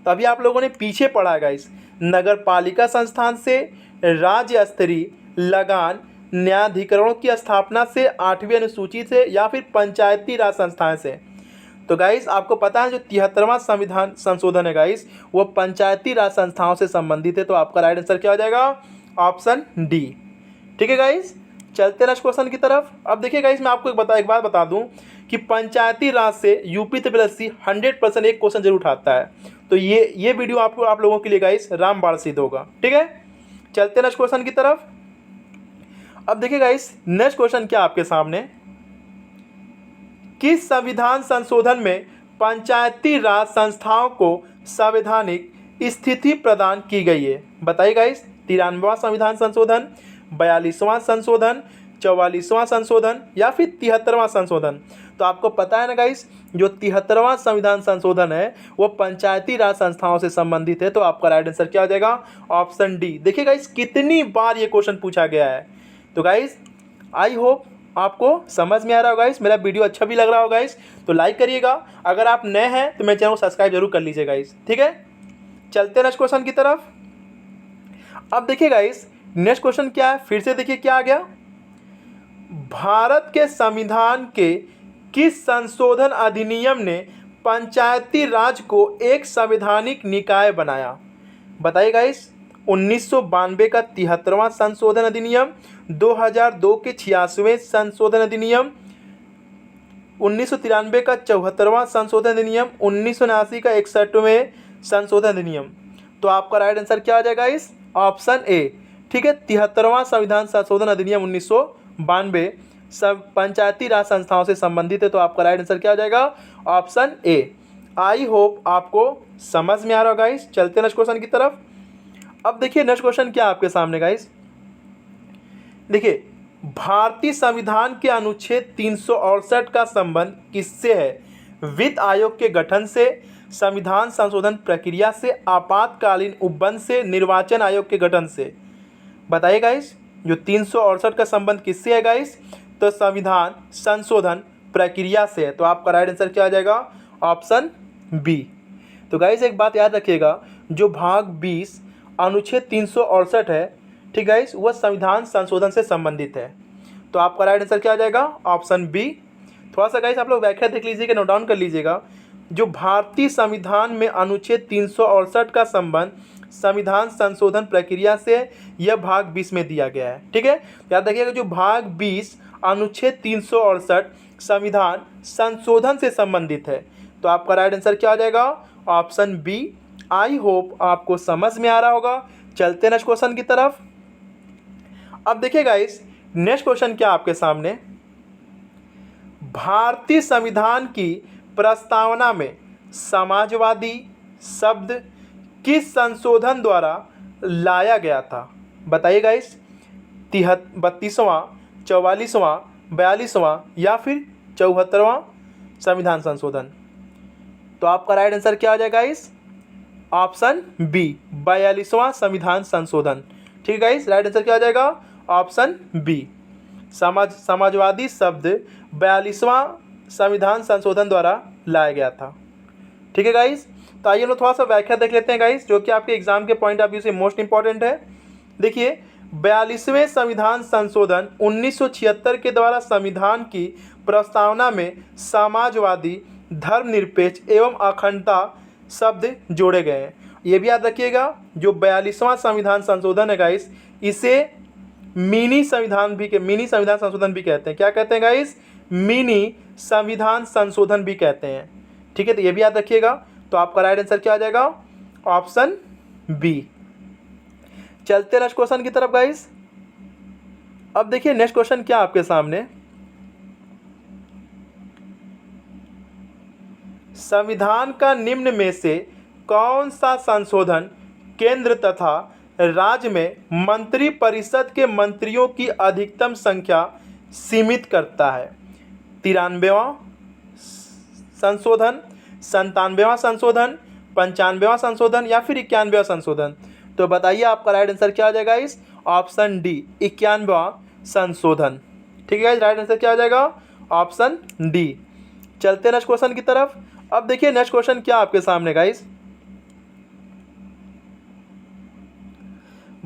तो अभी आप लोगों ने पीछे पढ़ा है गाइस, नगर पालिका संस्थान से, राज्य स्तरीय लगान न्यायाधिकरणों की स्थापना से, 8वीं अनुसूची से या फिर पंचायती राज संस्थान से। तो गाइस आपको पता है जो 73वां संविधान संशोधन है गाइस वो पंचायती राज संस्थाओं से संबंधित है। तो आपका राइट आंसर क्या हो जाएगा? Option D. ठीक है गाइस, चलते नेक्स्ट क्वेश्चन की तरफ। अब देखिए गाइस मैं आपको एक बात बता दूं कि पंचायती राज से यूपी TSSC 100% एक क्वेश्चन जरूर उठाता है। तो ये वीडियो आप लोगों के लिए गाइस रामबाण सिद्ध होगा। ठीक है, चलते नेक्स्ट क्वेश्चन की तरफ। अब देखिए गाइस नेक्स्ट क्वेश्चन क्या आपके सामने, किस संविधान संशोधन में पंचायती राज संस्थाओं को संवैधानिक स्थिति प्रदान की गई है? बताइए गाइस, 93वां संविधान संशोधन, 42वां संशोधन, 44वां संशोधन या फिर 73वां संशोधन? तो आपको पता है ना गाइस, जो 73वां संविधान संशोधन है वो पंचायती राज संस्थाओं से संबंधित है। तो आपका राइट आंसर क्या हो जाएगा? Option D. देखिए गाइस कितनी बार ये क्वेश्चन पूछा गया है। तो गाइस आई होप आपको समझ में आ रहा होगा गाइस, मेरा वीडियो अच्छा भी लग रहा होगा गाइस, तो लाइक करिएगा। अगर आप नए हैं तो मेरे चैनल को सब्सक्राइब जरूर कर लीजिएगा गाइस। ठीक है, चलते नेक्स्ट क्वेश्चन की तरफ। अब देखिए गाइस नेक्स्ट क्वेश्चन क्या है, फिर से देखिए क्या आ गया, भारत के संविधान के किस संशोधन अधिनियम ने पंचायती राज को एक संवैधानिक निकाय बनाया? बताइए गाइस, 1992 का 73वां संशोधन अधिनियम, 2002 के 86वें संशोधन अधिनियम, 1993 का 74वां संशोधन अधिनियम, 1979 का 61वें संशोधन अधिनियम। तो आपका राइट आंसर क्या आ जाएगा इस? Option A. ठीक है, 73वां संविधान संशोधन अधिनियम 1992 सब पंचायती राज संस्थाओं से संबंधित है। तो आपका राइट आंसर क्या हो जाएगा? Option A. आई होप आपको समझ में आ रहा होगा गाइस। चलते नेक्स्ट क्वेश्चन की तरफ। अब देखिए नेक्स्ट क्वेश्चन क्या आपके सामने गाइस। देखिए, भारतीय संविधान के अनुच्छेद 368 का संबंध किससे है? वित्त आयोग के गठन से, संविधान संशोधन प्रक्रिया से, आपातकालीन उपबंध से, निर्वाचन आयोग के गठन से। बताइए गाइस, जो 368 का संबंध किससे है गाइस? तो संविधान संशोधन प्रक्रिया से है। तो आपका राइट आंसर क्या आ जाएगा? Option B. तो गाइस एक बात याद रखिएगा, जो भाग 20 अनुच्छेद 368 है, ठीक गाइस, वह संविधान संशोधन से संबंधित है। तो आपका राइट आंसर क्या आ जाएगा? Option B. थोड़ा सा गाइस आप लोग व्याख्या देख लीजिएगा, नोट डाउन कर लीजिएगा। जो भारतीय संविधान में अनुच्छेद 368 का संबंध संविधान संशोधन प्रक्रिया से, यह भाग 20 में दिया गया है। ठीक है, याद रखिएगा, जो भाग 20 अनुच्छेद 368 संविधान संशोधन से संबंधित है। तो आपका राइट आंसर क्या आ जाएगा? Option B. आई होप आपको समझ में आ रहा होगा। चलते नेक्स्ट क्वेश्चन की तरफ। अब देखिए गाइस, नेक्स्ट क्वेश्चन क्या आपके सामने। भारतीय संविधान की प्रस्तावना में समाजवादी शब्द किस संशोधन द्वारा लाया गया था? बताइए गाइस, 32वां, 44वां, 42वां या फिर 74वां संविधान संशोधन। तो आपका राइट आंसर क्या आ जाएगा गाइस? ऑप्शन बी, 42वां संविधान संशोधन। ठीक है गाइस, राइट आंसर क्या आ जाएगा? Option B. समाजवादी शब्द 42वां संविधान संशोधन द्वारा लाया गया था। ठीक है गाइस, तो आइए लोग थोड़ा सा व्याख्या देख लेते हैं गाइस, जो कि आपके एग्जाम के पॉइंट ऑफ व्यू से मोस्ट इंपॉर्टेंट है। देखिए, 42वें संविधान संशोधन 1976 के द्वारा संविधान की प्रस्तावना में समाजवादी, धर्मनिरपेक्ष एवं अखंडता शब्द जोड़े गए हैं। ये भी याद रखिएगा, जो 42वां संविधान संशोधन है गाइस, इसे मिनी संविधान संशोधन भी कहते हैं। क्या कहते हैं गाइस? मिनी संविधान संशोधन भी कहते हैं। ठीक है, तो ये भी याद रखिएगा। तो आपका राइट आंसर क्या आ जाएगा? Option B. चलते नेक्स्ट क्वेश्चन की तरफ गाइस। अब देखिए नेक्स्ट क्वेश्चन क्या आपके सामने। संविधान का निम्न में से कौन सा संशोधन केंद्र तथा राज्य में मंत्री परिषद के मंत्रियों की अधिकतम संख्या सीमित करता है? 93वां संशोधन, 97वां संशोधन, 95वां संशोधन या फिर 91वां संशोधन। तो बताइए आपका राइट आंसर क्या आ जाएगा इस? ऑप्शन डी, 91वां संशोधन। ठीक है, राइट आंसर क्या आ जाएगा? Option D. चलते नेक्स्ट क्वेश्चन की तरफ। अब देखिए नेक्स्ट क्वेश्चन क्या आपके सामने गाइस।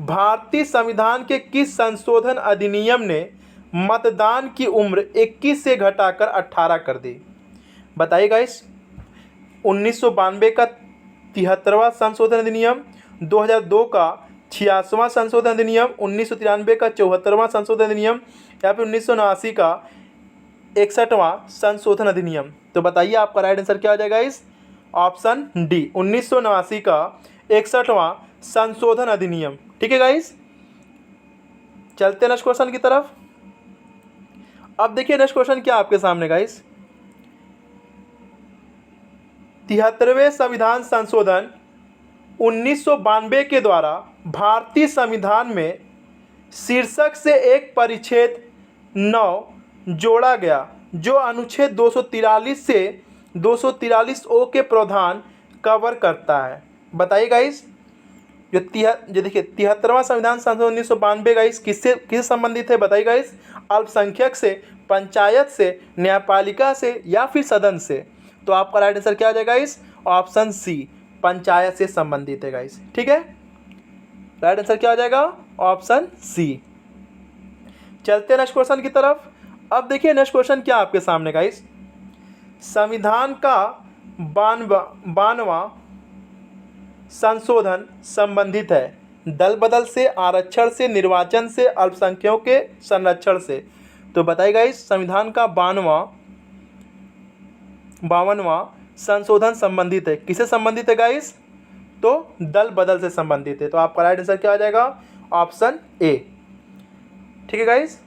भारतीय संविधान के किस संशोधन अधिनियम ने मतदान की उम्र 21 से घटाकर 18 कर दी? बताइए गाइस, 1992 का 73वां संशोधन अधिनियम, 2002 का 86वां संशोधन अधिनियम, 1993 का 74वां संशोधन अधिनियम या फिर 1979 का 61वां संशोधन अधिनियम। तो बताइए आपका राइट आंसर क्या आ जाएगा इस? ऑप्शन डी, 1979 का 61वां संशोधन अधिनियम। ठीक है गाइस, चलते नेक्स्ट क्वेश्चन की तरफ। अब देखिए नेक्स्ट क्वेश्चन क्या आपके सामने गाइस। 73वें संविधान संशोधन 1992 के द्वारा भारतीय संविधान में शीर्षक से एक परिच्छेद 9 जोड़ा गया, जो अनुच्छेद 243 से 243 ओ के प्रावधान कवर करता है। बताइए गाइस, जो देखिए 73वां संविधान संशोधन 1992 गाइस किससे संबंधित है? बताइए गाइस, अल्पसंख्यक से, पंचायत से, न्यायपालिका से या फिर सदन से। तो आपका राइट आंसर क्या आ जाएगा इस? ऑप्शन सी, पंचायत से संबंधित है गाइस। ठीक है, राइट आंसर क्या आ जाएगा? Option C. चलते नेक्स्ट क्वेश्चन की तरफ। अब देखिए नेक्स्ट क्वेश्चन क्या आपके सामने गाइस। संविधान का 92वां संशोधन संबंधित है दल बदल से, आरक्षण से, निर्वाचन से, अल्पसंख्यकों के संरक्षण से। तो बताइए गाइस, संविधान का 52वां संशोधन संबंधित है किससे संबंधित है गाइस? तो दल बदल से संबंधित है। तो आपका राइट आंसर क्या आ जाएगा? Option A. ठीक है गाइस,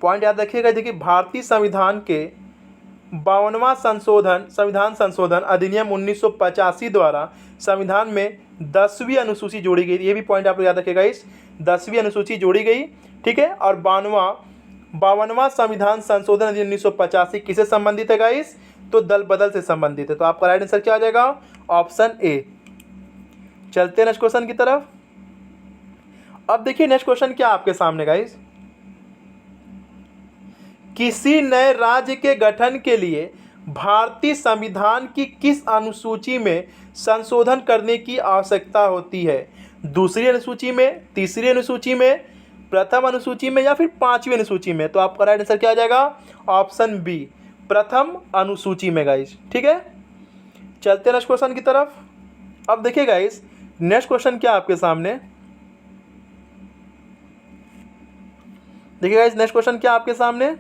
पॉइंट याद रखिएगा। देखिए भारतीय संविधान के 52वां संविधान संशोधन अधिनियम 1985 द्वारा संविधान में 10वीं अनुसूची जोड़ी गई। ये भी पॉइंट आप लोग याद रखिएगा, इस 10वीं अनुसूची जोड़ी गई, ठीक है। और 52वां संविधान संशोधन अधिनियम 1985 किससे संबंधित है गाइस? तो दल बदल से संबंधित है। तो आपका राइट आंसर क्या आ जाएगा? Option A. चलते हैं नेक्स्ट क्वेश्चन की तरफ। अब देखिए नेक्स्ट क्वेश्चन क्या आपके सामने गाइस, किसी नए राज्य के गठन के लिए भारतीय संविधान की किस अनुसूची में संशोधन करने की आवश्यकता होती है? दूसरी अनुसूची में, तीसरी अनुसूची में, प्रथम अनुसूची में या फिर 5वीं अनुसूची में? तो आपका राइट आंसर क्या आ जाएगा? ऑप्शन बी, प्रथम अनुसूची में गाइस, ठीक है। चलते हैं नेक्स्ट क्वेश्चन की तरफ। अब देखिए गाइस नेक्स्ट क्वेश्चन क्या आपके सामने, देखिए गाइस नेक्स्ट क्वेश्चन क्या आपके सामने,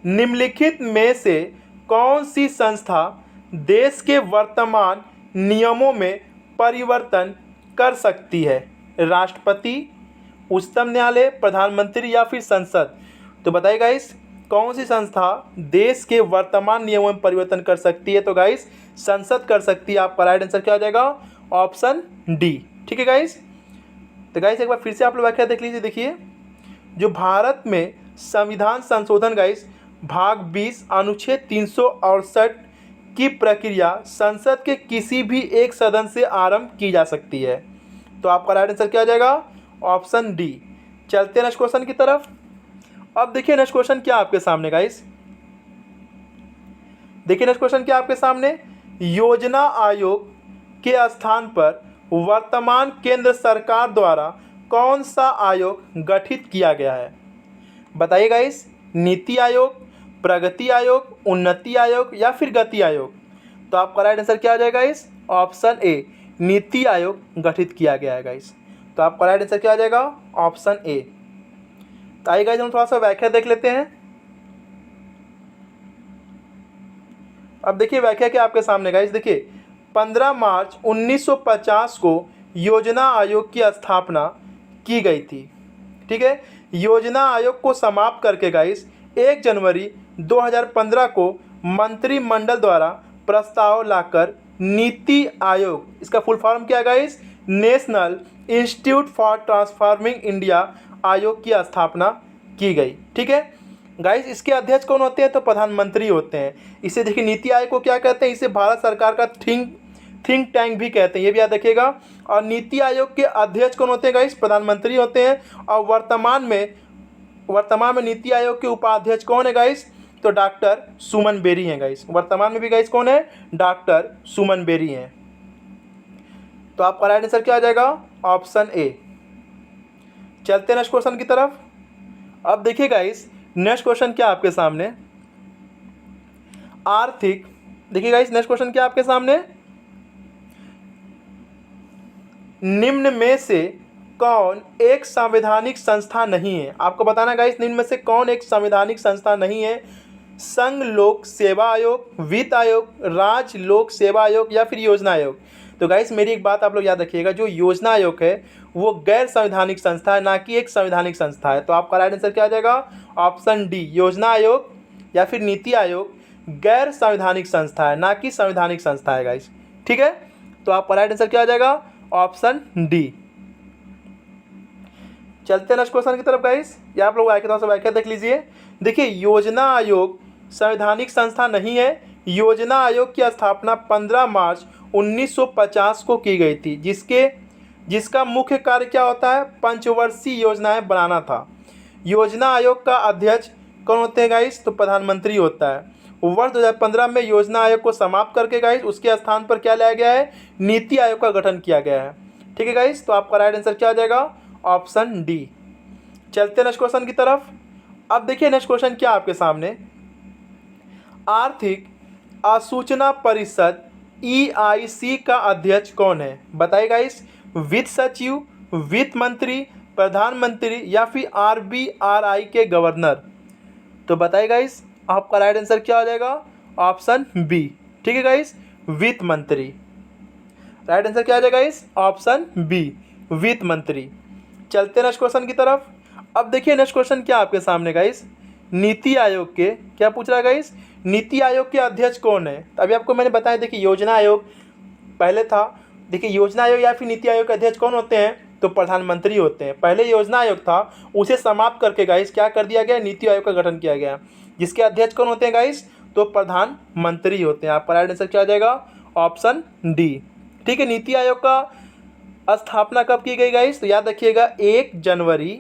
निम्नलिखित में से कौन सी संस्था देश के वर्तमान नियमों में परिवर्तन कर सकती है? राष्ट्रपति, उच्चतम न्यायालय, प्रधानमंत्री या फिर संसद? तो बताइए गाइस कौन सी संस्था देश के वर्तमान नियमों में परिवर्तन कर सकती है? तो गाइस संसद कर सकती है। आपका राइट आंसर क्या हो जाएगा? ऑप्शन डी, ठीक है गाइस। तो गाइस एक बार फिर से आप लोग व्याख्या देख लीजिए। देखिए जो भारत में संविधान संशोधन गाइस भाग 20 अनुच्छेद 368 की प्रक्रिया संसद के किसी भी एक सदन से आरंभ की जा सकती है। तो आपका राइट आंसर क्या आ जाएगा? Option D. चलते हैं नेक्स्ट क्वेश्चन की तरफ। अब देखिए नेक्स्ट क्वेश्चन क्या आपके सामने गाइस, देखिए नेक्स्ट क्वेश्चन क्या आपके सामने, योजना आयोग के स्थान पर वर्तमान केंद्र सरकार द्वारा कौन सा आयोग गठित किया गया है? बताइए गाइस, नीति आयोग, प्रगति आयोग, उन्नति आयोग या फिर गति आयोग? तो आपका राइट आंसर क्या आ जाएगा guys? Option A, NITI Aayog गठित किया गया है गाइस। तो आपका राइट आंसर क्या आ जाएगा? Option A. तो आइए गाइस हम थोड़ा सा व्याख्या देख लेते हैं। अब देखिए व्याख्या क्या आपके सामने गाइस, देखिए 15 मार्च 1950 को योजना आयोग की स्थापना की गई थी, ठीक है। योजना आयोग को समाप्त करके गाइस 1 जनवरी 2015 को मंत्रिमंडल द्वारा प्रस्ताव लाकर नीति आयोग, इसका फुल फॉर्म क्या है guys? National institute for transforming India आयोग की स्थापना की गई, ठीक है गाइस। इसके अध्यक्ष कौन होते हैं? तो प्रधानमंत्री होते हैं। इसे देखिए नीति आयोग को क्या कहते हैं? इसे भारत सरकार का थिंक टैंक भी कहते हैं, ये भी याद रखिएगा। और नीति आयोग के अध्यक्ष कौन होते हैं गाइस? प्रधानमंत्री होते हैं। और वर्तमान में नीति आयोग के उपाध्यक्ष कौन है गाइस? तो डॉक्टर सुमन बेरी हैं गाइस। वर्तमान में भी गाइस कौन है? डॉक्टर सुमन बेरी हैं। तो आपका राइट आंसर क्या आ जाएगा? Option A. चलते हैं नेक्स्ट क्वेश्चन की तरफ। अब देखिए गाइस नेक्स्ट क्वेश्चन क्या आपके सामने, आर्थिक, देखिए गाइस नेक्स्ट क्वेश्चन क्या आपके सामने, निम्न में से कौन एक संवैधानिक संस्था नहीं है? आपको बताना गाइस निम्न में से कौन एक संवैधानिक संस्था नहीं है? संघ लोक सेवा आयोग, वित्त आयोग, राज्य लोक सेवा आयोग या फिर योजना आयोग? तो गाइस मेरी एक बात आप लोग याद रखिएगा, जो योजना आयोग है वो गैर संवैधानिक संस्था है, ना कि एक संवैधानिक संस्था है। तो आपका राइट आंसर क्या आ जाएगा? ऑप्शन डी, योजना आयोग या फिर नीति आयोग गैर संवैधानिक संस्था है, ना कि संवैधानिक संस्था है गाइस, ठीक है। तो आपका राइट आंसर क्या आ जाएगा? Option D. चलते हैं नेक्स्ट क्वेश्चन की तरफ गाइस। या आप लोग व्याख्या देख लीजिए। देखिए योजना आयोग संवैधानिक संस्था नहीं है। योजना आयोग की स्थापना 15 मार्च 1950 को की गई थी, जिसका मुख्य कार्य क्या होता है? पंचवर्षीय योजनाएं बनाना था। योजना आयोग का अध्यक्ष कौन होते हैं गाइस? तो प्रधानमंत्री होता है। वर्ष 2015 में योजना आयोग को समाप्त करके गाइस उसके स्थान पर क्या लाया गया है? नीति आयोग का गठन किया गया है, ठीक है गाइस। तो आपका राइट आंसर क्या आ जाएगा? Option D. चलते नेक्स्ट क्वेश्चन की तरफ। अब देखिए नेक्स्ट क्वेश्चन क्या आपके सामने, आर्थिक आसूचना परिषद EIC का अध्यक्ष कौन है? बताइए गाइस, वित्त सचिव, वित्त मंत्री, प्रधानमंत्री या फिर RBRI के गवर्नर? तो बताइए गाइस आपका राइट आंसर क्या हो जाएगा? ऑप्शन बी, ठीक है गाइस, वित्त मंत्री। राइट आंसर क्या आ जाएगा गाइस? ऑप्शन बी, वित्त मंत्री। चलते नेक्स्ट क्वेश्चन की तरफ। अब देखिए नेक्स्ट क्वेश्चन क्या आपके सामने गाइस, नीति आयोग के क्या पूछ रहा है गाइस, नीति आयोग के अध्यक्ष कौन है। तो अभी आपको मैंने बताया, देखिए योजना आयोग पहले था। देखिए योजना आयोग या फिर नीति आयोग के अध्यक्ष कौन होते हैं, तो प्रधानमंत्री होते हैं। पहले योजना आयोग था, उसे समाप्त करके गाइस क्या कर दिया गया, नीति आयोग का गठन किया गया, जिसके अध्यक्ष कौन होते हैं गाइस, तो प्रधानमंत्री होते हैं। आपका राइट आंसर क्या आ जाएगा, ऑप्शन डी। ठीक है, नीति आयोग का स्थापना कब की गई गाइस, तो याद रखिएगा 1 जनवरी,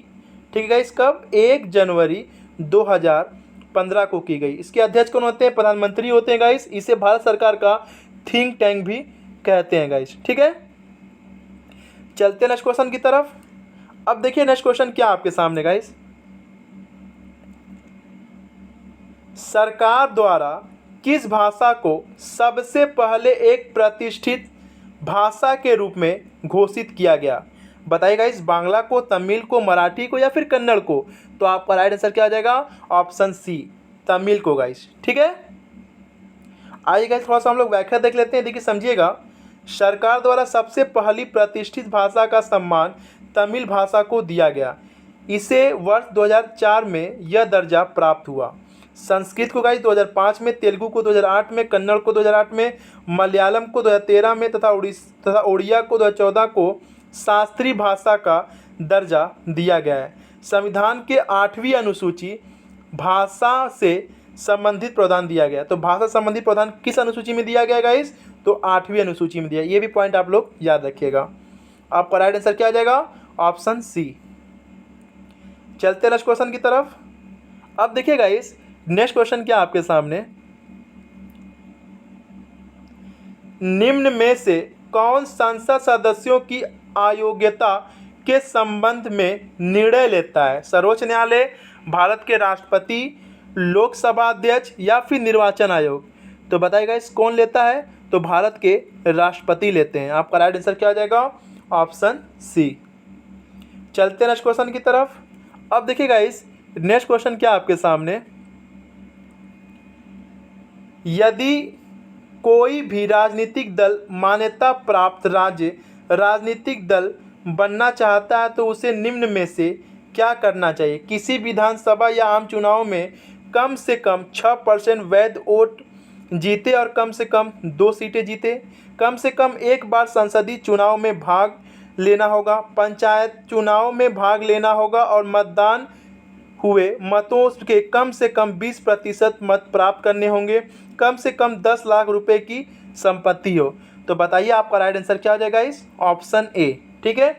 ठीक है गाइस, कब, 1 जनवरी 2015 को की गई। इसके अध्यक्ष कौन होते हैं, प्रधानमंत्री होते हैं गाइस। इसे भारत सरकार का थिंक टैंक भी कहते हैं गाइस। ठीक है, चलते हैं नेक्स्ट क्वेश्चन की तरफ। अब देखिए नेक्स्ट क्वेश्चन क्या आपके सामने गाइस, सरकार द्वारा किस भाषा को सबसे पहले एक प्रतिष्ठित भाषा के रूप में घोषित किया गया। बताइए गाइस, बांग्ला को, तमिल को, मराठी को या फिर कन्नड़ को। तो आपका राइट आंसर क्या आ जाएगा, ऑप्शन सी, तमिल को गाइस। ठीक है, आइए गाइस थोड़ा सा हम लोग व्याख्या देख लेते हैं। देखिए समझिएगा, सरकार द्वारा सबसे पहली प्रतिष्ठित भाषा का सम्मान तमिल भाषा को दिया गया। इसे वर्ष 2004 में यह दर्जा प्राप्त हुआ। संस्कृत को गाइस 2005 में, तेलुगु को 2008 में, कन्नड़ को 2008 में, मलयालम को 2013 में तथा उड़िया को 2014 को शास्त्रीय भाषा का दर्जा दिया गया है। संविधान के 8वीं अनुसूची भाषा से संबंधित प्रावधान दिया गया। तो भाषा संबंधित प्रावधान किस अनुसूची में दिया गया गाइस, तो 8वीं अनुसूची में दिया। ये भी पॉइंट आप लोग याद रखिएगा। आपका राइट आंसर क्या आ जाएगा, ऑप्शन सी। चलते नेक्स्ट क्वेश्चन की तरफ। अब देखिए गाइस, नेक्स्ट क्वेश्चन क्या आपके सामने, निम्न में से कौन संसद सदस्यों की अयोग्यता के संबंध में निर्णय लेता है। सर्वोच्च न्यायालय, भारत के राष्ट्रपति, लोकसभा अध्यक्ष या फिर निर्वाचन आयोग। तो बताइए गाइस कौन लेता है, तो भारत के राष्ट्रपति लेते हैं। आपका राइट आंसर क्या आ जाएगा, ऑप्शन सी। चलते नेक्स्ट क्वेश्चन की तरफ। अब देखिए गाइस, नेक्स्ट क्वेश्चन क्या आपके सामने, यदि कोई भी राजनीतिक दल मान्यता प्राप्त राज्य राजनीतिक दल बनना चाहता है तो उसे निम्न में से क्या करना चाहिए। किसी विधानसभा या आम चुनाव में कम से कम 6% वैध वोट जीते और कम से कम 2 सीटें जीते, कम से कम एक बार संसदीय चुनाव में भाग लेना होगा, पंचायत चुनाव में भाग लेना होगा और मतदान हुए मतों के कम से कम 20% मत प्राप्त करने होंगे, कम से कम 10 लाख रुपए की संपत्ति हो। तो बताइए आपका राइट आंसर क्या हो जाएगा, इस ऑप्शन ए। ठीक है,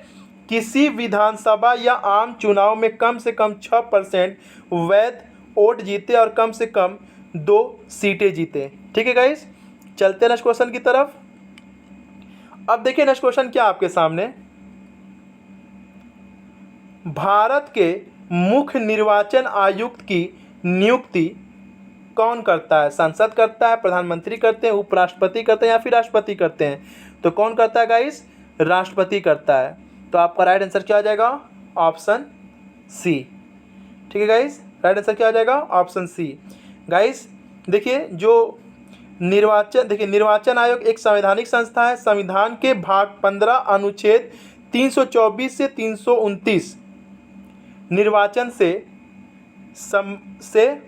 किसी विधानसभा या आम चुनाव में कम से कम 6% वैध वोट जीते और कम से कम 2 सीटें जीते। ठीक है गाइस, चलते नेक्स्ट क्वेश्चन की तरफ। अब देखिए नेक्स्ट क्वेश्चन क्या आपके सामने, भारत के मुख्य निर्वाचन आयुक्त की नियुक्ति कौन करता है। संसद करता है, प्रधानमंत्री करते हैं, उपराष्ट्रपति करते हैं या फिर राष्ट्रपति करते हैं। तो कौन करता है गाइस, राष्ट्रपति करता है। तो आपका राइट आंसर क्या आ जाएगा, ऑप्शन सी। ठीक है गाइस, राइट आंसर क्या आ जाएगा, ऑप्शन सी। गाइस देखिए, जो निर्वाचन आयोग एक संवैधानिक संस्था है। संविधान के भाग 15 अनुच्छेद 324 से 329 निर्वाचन से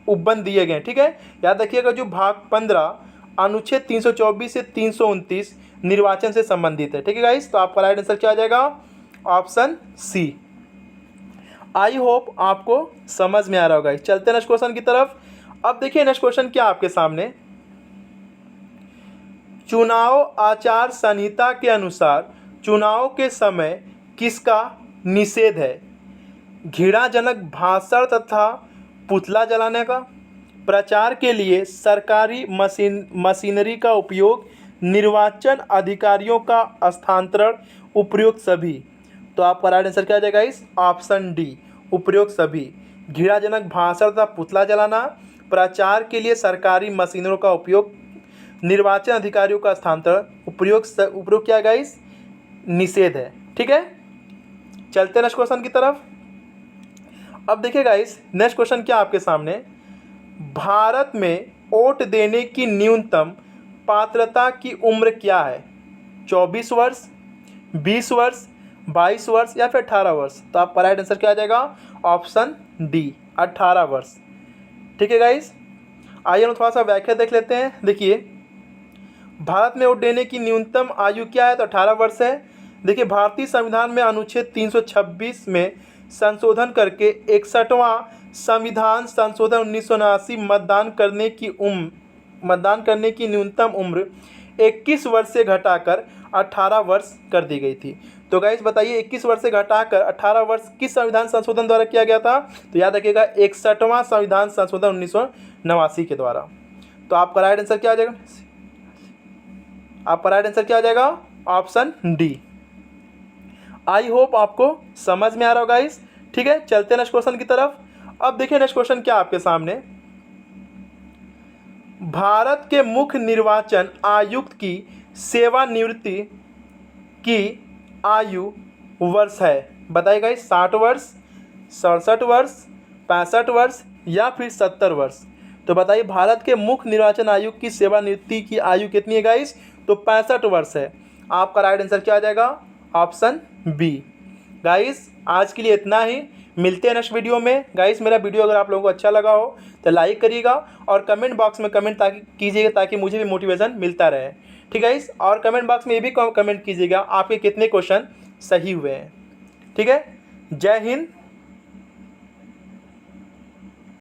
उपबंध दिए गए। ठीक है, याद रखिएगा, जो भाग 15 अनुच्छेद 324 से 329 निर्वाचन से संबंधित है। ठीक है गाइस, तो आपका राइट आंसर क्या आ जाएगा, ऑप्शन सी। आई होप आपको समझ में आ रहा होगा। चलते नेक्स्ट क्वेश्चन की तरफ। अब देखिए नेक्स्ट क्वेश्चन क्या आपके सामने, चुनाव आचार संहिता के अनुसार चुनाव के समय किसका निषेध है। घृणाजनक भाषण तथा पुतला जलाने का, प्रचार के लिए सरकारी मशीनरी का उपयोग, निर्वाचन अधिकारियों का हस्तांतरण, उपयुक्त सभी। तो आपका राइट आंसर क्या आ जाएगा, इस ऑप्शन डी, उपयुक्त सभी। घृणाजनक भाषण तथा पुतला जलाना, प्रचार के लिए सरकारी मशीनरों का उपयोग, निर्वाचन अधिकारियों का हस्तांतरण, उपयुक्त क्या गाइस, निषेध है। ठीक है, चलते नेक्स्ट क्वेश्चन की तरफ। अब देखिए गाइस, नेक्स्ट क्वेश्चन क्या आपके सामने, भारत में वोट देने की न्यूनतम पात्रता की उम्र क्या है। 24 वर्ष, 20 वर्ष, 22 वर्ष या फिर 18 वर्ष। तो आपका राइट आंसर क्या आ जाएगा? ऑप्शन डी 18 वर्ष। ठीक है गाइस, आइए हम थोड़ा सा व्याख्या देख लेते हैं। देखिए, भारत में वोट देने की न्यूनतम आयु क्या है? तो 18 वर्ष है। देखिए, भारतीय संविधान में अनुच्छेद 326 में संशोधन करके 61वां संविधान संशोधन 1979 मतदान करने की न्यूनतम उम्र 21 वर्ष से घटाकर 18 वर्ष कर दी गई थी। तो गाइस बताइए, 21 वर्ष से घटाकर 18 वर्ष किस संविधान संशोधन द्वारा किया गया था? तो याद रखिएगा, 61वां संविधान संशोधन 1979 के द्वारा। तो आपका राइट आंसर क्या आ जाएगा? आपका राइट आंसर क्या आ जाएगा? Option D. आई होप आपको समझ में आ रहा होगा गाइस। ठीक है, चलते हैं नेक्स्ट क्वेश्चन की तरफ। अब देखिए नेक्स्ट क्वेश्चन क्या आपके सामने, भारत के मुख्य निर्वाचन आयुक्त की सेवानिवृत्ति की आयु वर्ष है। बताइए गाइस, 60 वर्ष, 67 वर्ष, 65 वर्ष या फिर 70 वर्ष। तो बताइए, भारत के मुख्य निर्वाचन आयुक्त की सेवानिवृत्ति की आयु कितनी है गाइस? तो 65 वर्ष है। आपका राइट आंसर क्या आ जाएगा? Option B. गाइस आज के लिए इतना ही, मिलते हैं नेक्स्ट वीडियो में। गाइस मेरा वीडियो अगर आप लोगों को अच्छा लगा हो तो लाइक करिएगा और कमेंट बॉक्स में कमेंट कीजिएगा ताकि मुझे भी मोटिवेशन मिलता रहे। ठीक है गाइस, और कमेंट बॉक्स में ये भी कमेंट कीजिएगा आपके कितने क्वेश्चन सही हुए हैं। ठीक है, जय हिंद,